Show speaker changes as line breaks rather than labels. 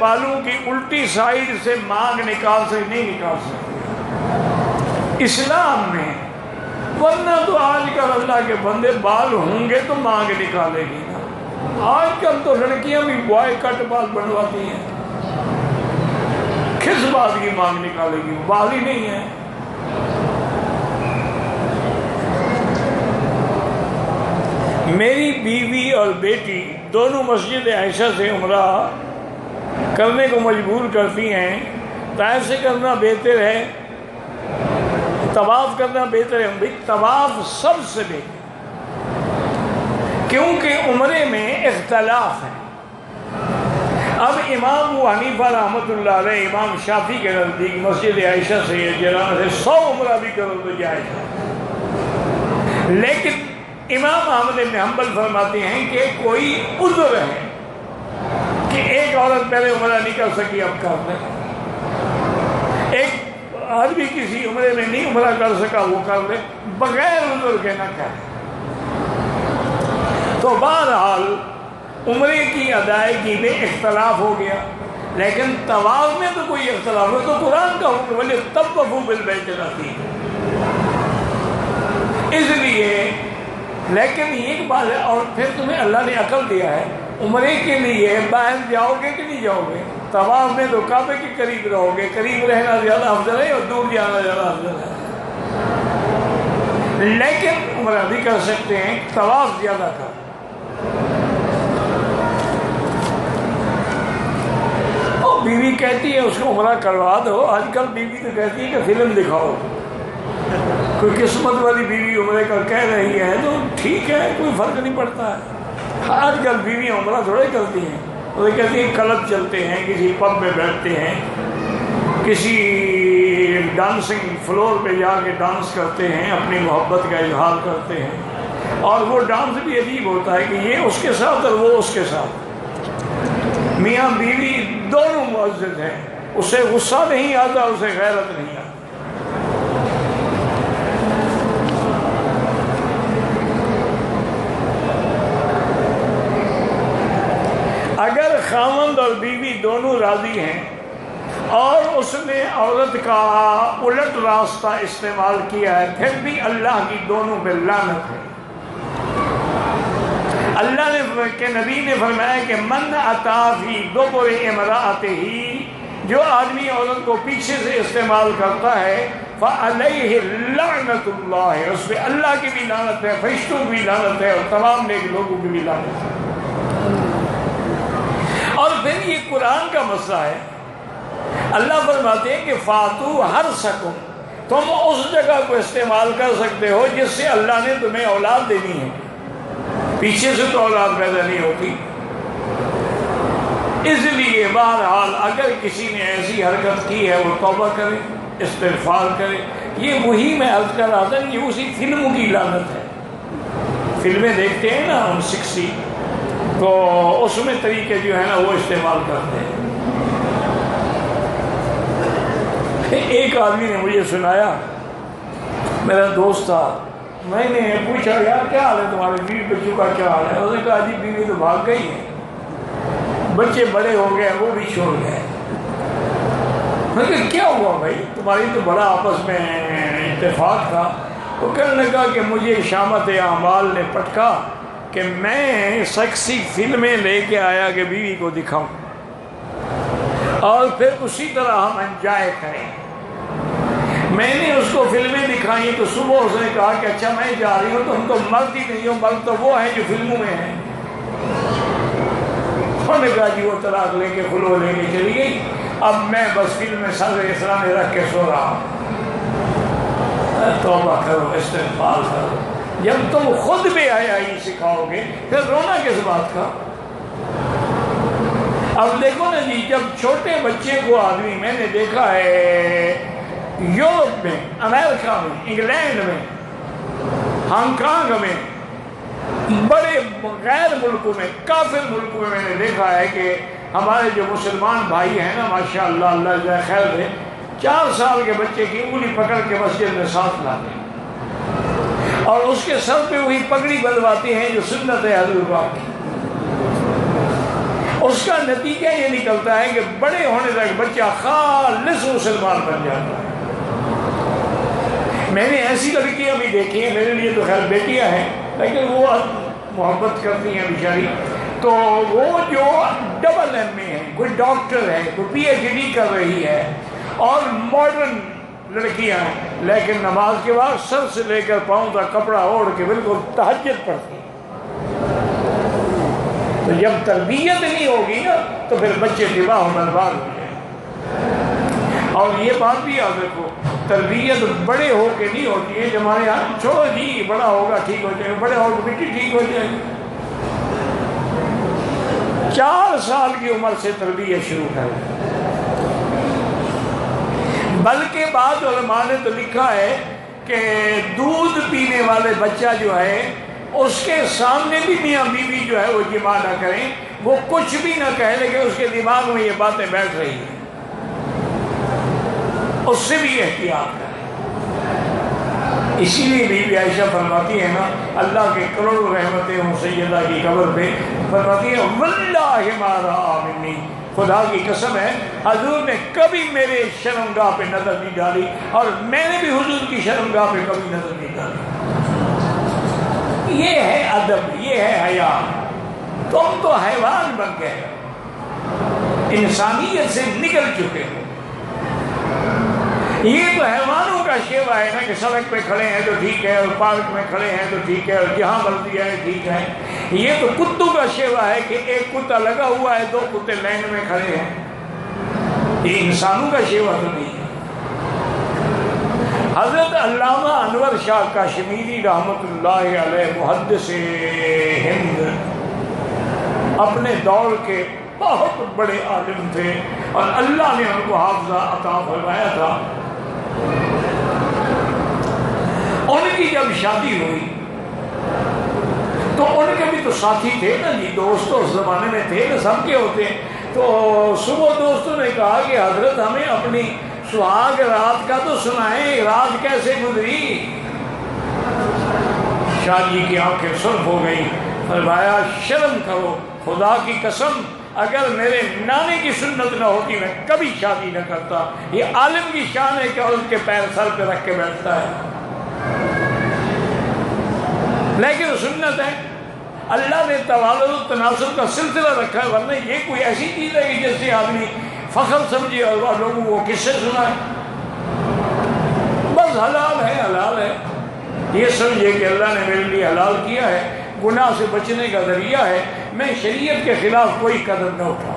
بالوں کی الٹی سائڈ سے مانگ نہیں نکال سکتے اسلام میں، ورنہ تو آج کل اللہ کے بندے بال ہوں گے تو مانگ نکالے گی نا۔ آج کل تو لڑکیاں بھی بوائے کٹ بال بنواتی ہیں، کس بات کی مانگ نکالے گی، بال ہی نہیں ہے۔ میری بیوی اور بیٹی دونوں مسجد عائشہ سے عمرہ کرنے کو مجبور کرتی ہیں، طائف سے کرنا بہتر ہے، طواف کرنا بہتر ہے؟ طواف سب سے بہتر، کیونکہ عمرے میں اختلاف ہے۔ اب امام ابو حنیفہ رحمۃ اللہ علیہ، امام شافعی کے نزدیک مسجد عائشہ سے یہ جران سے 100 عمرہ بھی کرو تو جائز ہے، لیکن امام احمد بن حنبل فرماتے ہیں کہ کوئی عذر ہے کہ ایک عورت پہلے عمرہ نہیں کر سکی، اب کر لے، ایک آدمی کسی عمرے میں نہیں عمرہ کر سکا، وہ کر لے، بغیر عذر کے نہ کرے۔ تو بہرحال عمرے کی ادائیگی میں اختلاف ہو گیا، لیکن طواف میں تو کوئی اختلاف ہو، تو قرآن کا حکم بولے طوفوا بالبیت العتیق، اس لیے۔ لیکن ایک بات ہے، اور پھر تمہیں اللہ نے عقل دیا ہے، عمرے کے لیے باہر جاؤ گے کہ نہیں جاؤ گے؟ طواف میں تو کعبے کے قریب رہو گے، قریب رہنا زیادہ افضل ہے اور دور جانا زیادہ افضل ہے، لیکن عمرہ بھی کر سکتے ہیں، طواف زیادہ کر۔ اور بیوی کہتی ہے اس کو عمرہ کروا دو، آج کل بیوی تو کہتی ہے کہ فلم دکھاؤ، کوئی قسمت والی بیوی عمرے کا کہہ رہی ہے تو ٹھیک ہے، کوئی فرق نہیں پڑتا ہے۔ آج کل بیویاں عمرہ تھوڑے کرتی ہیں، وہ کہتی ہیں کلب چلتے ہیں، کسی پب میں بیٹھتے ہیں، کسی ڈانسنگ فلور پہ جا کے ڈانس کرتے ہیں، اپنی محبت کا اظہار کرتے ہیں، اور وہ ڈانس بھی عجیب ہوتا ہے کہ یہ اس کے ساتھ اور وہ اس کے ساتھ، میاں بیوی دونوں معزز ہیں، اسے غصہ نہیں آتا، اسے غیرت نہیں آتی۔ اگر خاوند اور بیوی دونوں راضی ہیں اور اس نے عورت کا الٹ راستہ استعمال کیا ہے، پھر بھی اللہ کی دونوں پہ لعنت ہے۔ اللہ نے کہ نبی نے فرمایا کہ من اتی فی دبر امرأتہ، جو آدمی عورت کو پیچھے سے استعمال کرتا ہے، فعلیہ لعنت اللہ، اس پہ اللہ کی بھی لعنت ہے، فرشتوں کی بھی لعنت ہے، اور تمام نیک لوگوں کی بھی لعنت ہے۔ اور پھر یہ قرآن کا مسئلہ ہے، اللہ فرماتے ہیں کہ فاتو حرثکم، تم اس جگہ کو استعمال کر سکتے ہو جس سے اللہ نے تمہیں اولاد دینی ہے، پیچھے سے تو اولاد پیدا نہیں ہوتی۔ اس لیے بہرحال اگر کسی نے ایسی حرکت کی ہے وہ توبہ کرے، استغفار کرے۔ یہ وہی میں عرض کر رہا تھا کہ یہ اسی فلموں کی لعنت ہے، فلمیں دیکھتے ہیں نا ہم 60، تو اس میں طریقے جو ہے نا وہ استعمال کرتے ہیں۔ ایک آدمی نے مجھے سنایا، میرا دوست تھا، میں نے پوچھا یار کیا حال ہے تمہارے بیوی بچوں کا کیا حال ہے؟ اس نے کہا جی بیوی تو بھاگ گئی ہے، بچے بڑے ہو گئے، وہ بھی چھوڑ گئے۔ میں نے کہا کیا ہوا بھائی، تمہاری تو بڑا آپس میں اتفاق تھا۔ وہ کہنے لگا کہ مجھے شامت اعمال نے پٹکا کہ میں سیکسی فلمیں لے کے آیا کہ بیوی کو دکھاؤں، اور پھر اسی طرح ہم انجوائے کریں۔ میں نے اس کو فلمیں دکھائیں تو صبح اس نے کہا کہ اچھا میں جا رہی ہوں، تو ہم تو مرد ہی نہیں ہوں، مرد تو وہ ہیں جو فلموں میں ہیں۔ انہوں نے کہا جی وہ طلاق لے کے خلو لے کے چلی گئی، اب میں بس فلم میں سر اسلام رکھ کے سو رہا ہوں۔ توبہ کرو، استغفار کرو۔ جب تم خود بے حیائی سکھاؤ گے پھر رونا کس بات کا؟ اب دیکھو نا جی، جب چھوٹے بچے کو آدمی، میں نے دیکھا ہے یورپ میں، امریکہ میں، انگلینڈ میں، ہانگ کانگ میں، بڑے غیر ملکوں میں، کافر ملکوں میں، میں نے دیکھا ہے کہ ہمارے جو مسلمان بھائی ہیں نا ماشاءاللہ، اللہ جزائے خیر دے، 4 سال کے بچے کی انگلی پکڑ کے مسجد میں ساتھ لاتے ہیں، اور اس کے سر پہ وہی پگڑی بندھواتے ہیں جو سنت ہے حضور پاک کی۔ اس کا نتیجہ یہ نکلتا ہے کہ بڑے ہونے تک بچہ خالص مسلمان بن جاتا ہے۔ میں نے ایسی لڑکیاں بھی دیکھی ہیں، میرے لیے تو خیر بیٹیاں ہیں لیکن وہ محبت کرتی ہیں بیچاری، تو وہ جو ڈبل ایم اے ہے، کوئی ڈاکٹر ہے، کوئی پی ایچ ڈی کر رہی ہے اور ماڈرن لڑکیاں ہیں، لیکن نماز کے بعد سر سے لے کر پاؤں تک کپڑا اوڑھ کے بالکل تہجد پڑھتی ہیں۔ تو جب تربیت نہیں ہوگی نا تو پھر بچے تباہ و برباد ہو جائیں۔ اور یہ بات بھی یاد رکھو، تربیت بڑے ہو کے نہیں ہوتی ہے، جب ہمارے یہاں چھوڑو جی بڑا ہوگا ٹھیک ہو جائے گا، بڑے ہوگا بیٹی ٹھیک ہو جائے گی۔ 4 سال کی عمر سے تربیت شروع کریں، بلکہ بعض علماء نے تو لکھا ہے کہ دودھ پینے والے بچہ جو ہے اس کے سامنے بھی میاں بیوی جو ہے وہ جماع نہ کریں، وہ کچھ بھی نہ کہے لیکن اس کے دماغ میں یہ باتیں بیٹھ رہی ہیں، اس سے بھی احتیاط کریں۔ اسی لیے بی بی عائشہ فرماتی ہے نا، اللہ کے کروڑوں رحمتیں ہوں سیدہ کی قبر پہ، فرماتی ہے واللہ ما رأى منی، خدا کی قسم ہے حضور نے کبھی میرے شرمگاہ پہ نظر نہیں ڈالی اور میں نے بھی حضور کی شرمگاہ پہ کبھی نظر نہیں ڈالی۔ یہ ہے ادب، یہ ہے حیا۔ تم تو حیوان بن گئے ہو، انسانیت سے نکل چکے ہو۔ یہ تو حیوانوں کا شیوا ہے نا کہ سڑک پہ کھڑے ہیں تو ٹھیک ہے، اور پارک میں کھڑے ہیں تو ٹھیک ہے، اور جہاں مرضی ہے ٹھیک ہے۔ یہ تو کتوں کا شیوا ہے کہ ایک کتا لگا ہوا ہے، 2 کتے لائن میں کھڑے ہیں۔ یہ انسانوں کا شیوا تو نہیں ہے۔ حضرت علامہ انور شاہ کاشمیری رحمۃ اللہ علیہ محدث ہند اپنے دور کے بہت بڑے عالم تھے اور اللہ نے ان کو حافظہ عطا فرمایا تھا۔ ان کی جب شادی ہوئی تو ان کے بھی تو ساتھی تھے نا جی، دوست اس زمانے میں تھے نا، سب کے ہوتے ہیں۔ تو صبح دوستوں نے کہا کہ حضرت ہمیں اپنی سہاگ رات کا تو سنائیں، رات کیسے گزری؟ شاہ جی کی آنکھیں سرخ ہو گئی، فرمایا شرم کرو، خدا کی قسم اگر میرے نانے کی سنت نہ ہوتی میں کبھی شادی نہ کرتا۔ یہ عالم کی شان ہے کہ اس کے پیر سر پہ رکھ کے بیٹھتا ہے، لیکن سنت ہے۔ اللہ نے توالد و تناسل کا سلسلہ رکھا ہے، ورنہ یہ کوئی ایسی چیز ہے کہ جس سے آدمی فخر سمجھے اور لوگوں کو کس سے سنائے۔ بس حلال ہے، حلال ہے، یہ سمجھے کہ اللہ نے میرے لیے حلال کیا ہے، گناہ سے بچنے کا ذریعہ ہے، میں شریعت کے خلاف کوئی قدم نہ اٹھا۔